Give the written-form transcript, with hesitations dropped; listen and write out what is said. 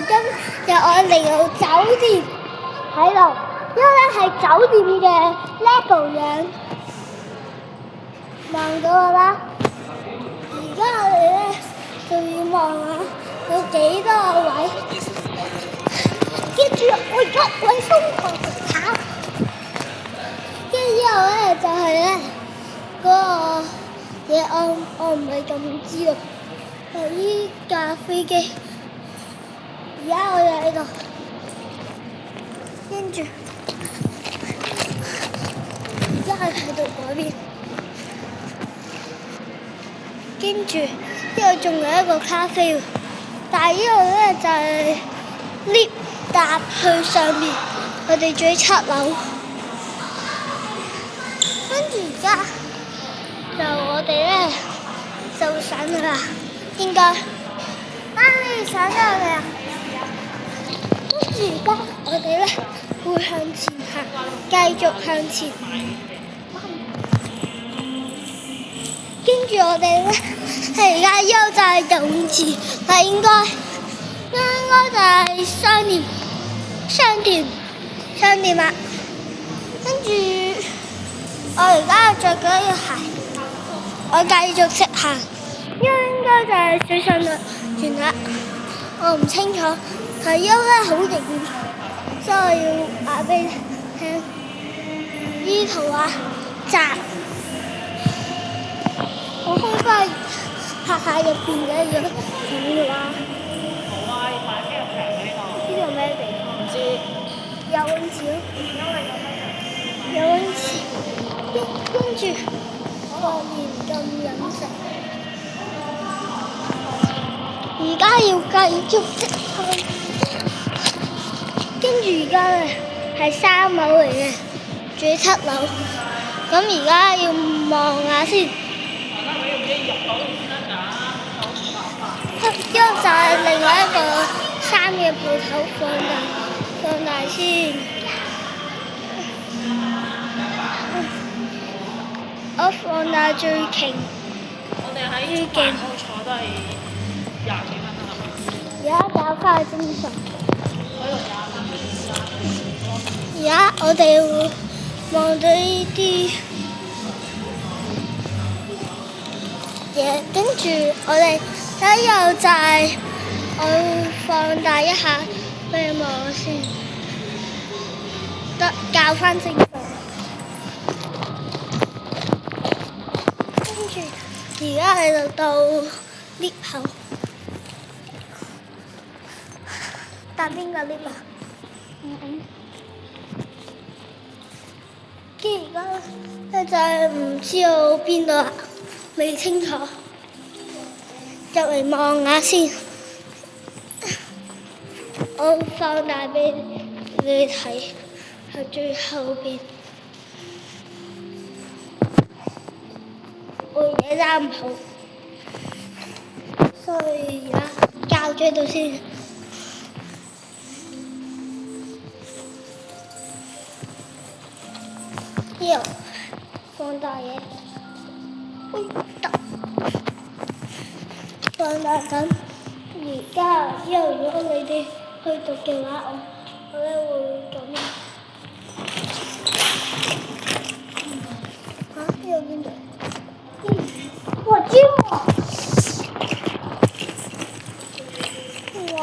今日我嚟到酒店喺度，因為咧係酒店嘅 LEGO 樣，望到我啦。而家我哋咧就要望下有幾多個位，跟住我一位瘋狂跑，跟住之後咧就係咧嗰個嘢我唔係咁知道。係依架飛機，而家我哋喺度，跟住而家係睇到嗰邊，跟住呢度仲有一個咖啡，但係呢度咧就係 lift 搭去上面，我哋住喺7樓，跟住而家就我哋咧就上去啦。應該，你哋上咗嚟啊！跟住而家我哋咧會向前行，繼續向前。跟住我哋咧係而家優就係泳池，係應該就係商店啦。跟住我而家着緊對鞋，我繼續直行。應該就係水上樂園啦，我唔清楚，係因為好遠，所以我要話俾你聽。呢圖畫窄，我開翻拍下入邊嘅嘢片啦。好啊，要買飛入場嘅呢度。呢度咩地方？唔知。游泳池咯。游泳池，跟住我連咁飲食。而家要繼續直去，跟住而家咧係3樓嚟嘅，住喺7樓。咁而家要望下先。因為就係另外一個衫嘅鋪頭放大先。我放大最勁。我哋喺辦公坐都係20幾蚊啦。而家搞翻去正常。而家我哋會望到呢啲嘢，跟住我哋睇右就係我會放大一下俾你望先，得校翻正常。跟住而家喺度到 lift 口。搭邊個 lift 啊？跟住而家咧就係唔知道邊度啦，未清楚，入嚟望下先。我放大俾你睇，喺最後邊。我嘢揸唔好，所以而家校咗喺度先。呢度放大嘢，放大緊。而家如果你哋去讀嘅話，我咧會咁樣。呢度邊度？我知喎！哇！